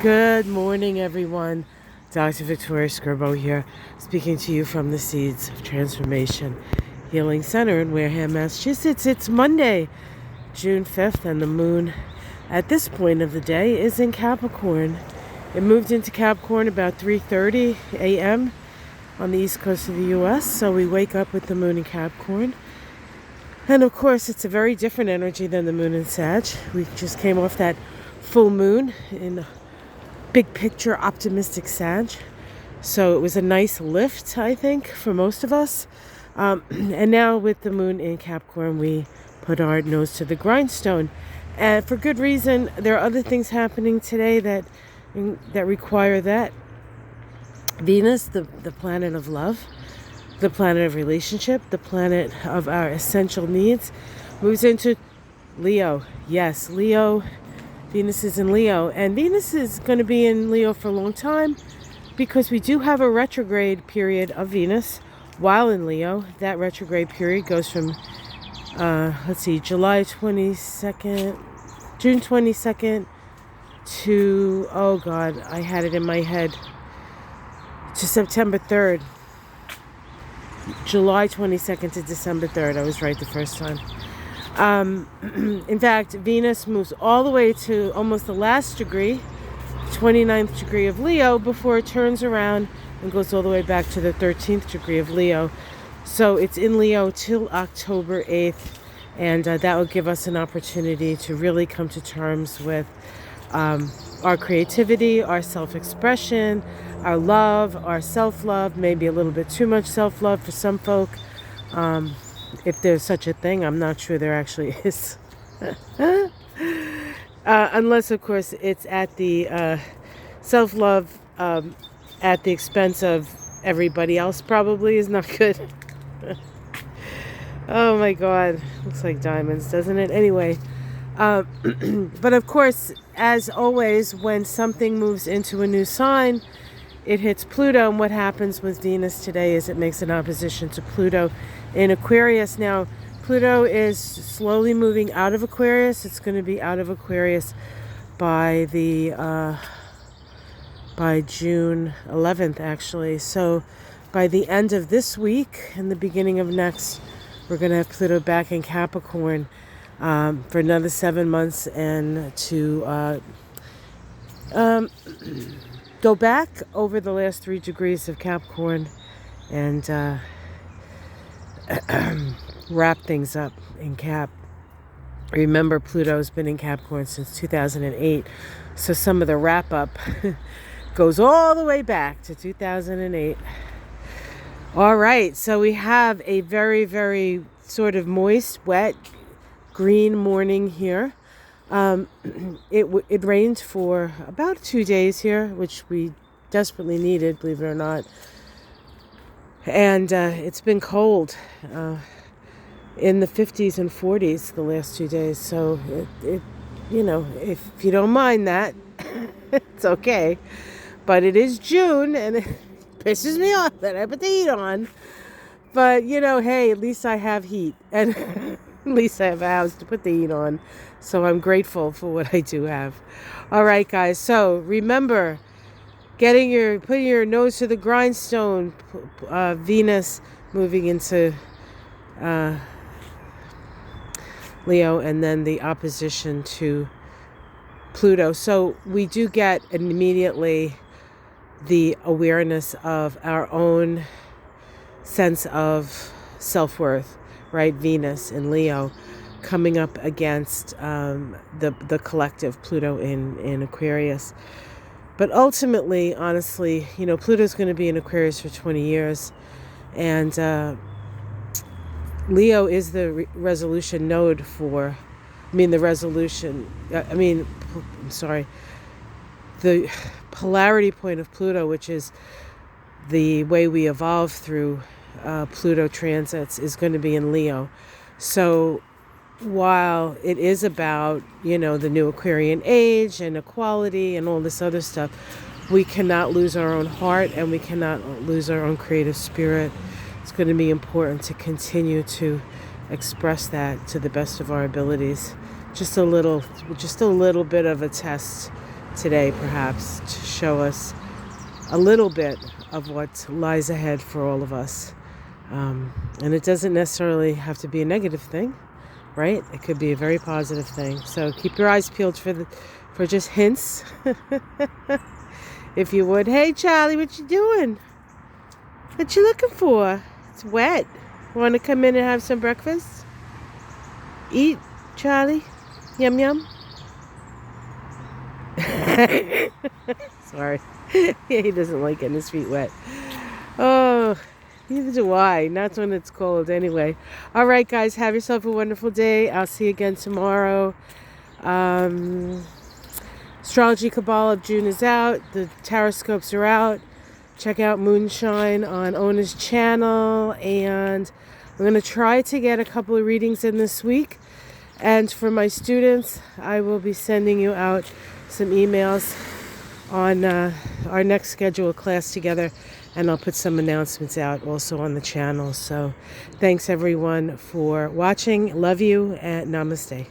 Good morning, everyone. Dr. Victoria Skirbo here, speaking to you from the Seeds of Transformation Healing Center in Wareham, Massachusetts. It's Monday, June 5th, and the moon at this point of the day is in Capricorn. It moved into Capricorn about 3:30 a.m. on the east coast of the U.S., so we wake up with the moon in Capricorn. And of course, it's a very different energy than the moon in Sag. We just came off that full moon in big picture optimistic Sag. So it was a nice lift, I think, for most of us. And now with the moon in Capricorn, we put our nose to the grindstone. And for good reason. There are other things happening today that require that. Venus, the planet of love, the planet of relationship, the planet of our essential needs, moves into Leo. Yes, Leo. Venus is in Leo, and Venus is going to be in Leo for a long time because we do have a retrograde period of Venus while in Leo. That retrograde period goes from, July 22nd, June 22nd to, oh God, I had it in my head, to September 3rd. July 22nd to December 3rd. I was right the first time. In fact, Venus moves all the way to almost the last degree, 29th degree of Leo, before it turns around and goes all the way back to the 13th degree of Leo. So it's in Leo till October 8th, and that will give us an opportunity to really come to terms with our creativity, our self-expression, our love, our self-love, maybe a little bit too much self-love for some folk. If there's such a thing, I'm not sure there actually is. Unless, of course, it's at the self-love at the expense of everybody else, probably is not good. Oh my God, looks like diamonds, doesn't it? Anyway, but of course, as always, when something moves into a new sign, it hits Pluto, and what happens with Venus today is it makes an opposition to Pluto in Aquarius. Now, Pluto is slowly moving out of Aquarius. It's going to be out of Aquarius by June 11th, actually. So by the end of this week and the beginning of next, we're going to have Pluto back in Capricorn for another 7 months, and to go back over the last 3 degrees of Capricorn and wrap things up in Cap. Remember, Pluto's been in Capricorn since 2008, so some of the wrap up goes all the way back to 2008. All right, so we have a very, very sort of moist, wet, green morning here. It rained for about 2 days here, which we desperately needed, believe it or not. And it's been cold, in the 50s and 40s the last 2 days. So it if you don't mind that, it's okay. But it is June, and it pisses me off that I put the heat on. But hey, at least I have heat, and at least I have a house to put the heat on. So I'm grateful for what I do have. All right, guys. So remember, putting your nose to the grindstone. Venus moving into Leo, and then the opposition to Pluto. So we do get immediately the awareness of our own sense of self-worth, right? Venus in Leo coming up against the collective Pluto in Aquarius. But ultimately, honestly, Pluto's going to be in Aquarius for 20 years. And Leo is the resolution node the polarity point of Pluto, which is the way we evolve through Pluto transits, is going to be in Leo. So while it is about, the new Aquarian age and equality and all this other stuff, we cannot lose our own heart, and we cannot lose our own creative spirit. It's going to be important to continue to express that to the best of our abilities. Just a little bit of a test today, perhaps, to show us a little bit of what lies ahead for all of us. And it doesn't necessarily have to be a negative thing, right? It could be a very positive thing. So keep your eyes peeled for just hints, if you would. Hey, Charlie, what you doing? What you looking for? It's wet. Want to come in and have some breakfast? Eat, Charlie? Yum, yum? Sorry. He doesn't like getting his feet wet. Oh, neither do I. Not when it's cold anyway. All right, guys. Have yourself a wonderful day. I'll see you again tomorrow. Astrology Cabal of June is out. The Taroscopes are out. Check out Moonshine on Ona's channel. And I'm going to try to get a couple of readings in this week. And for my students, I will be sending you out some emails on our next scheduled class together. And I'll put some announcements out also on the channel. So thanks, everyone, for watching. Love you, and namaste.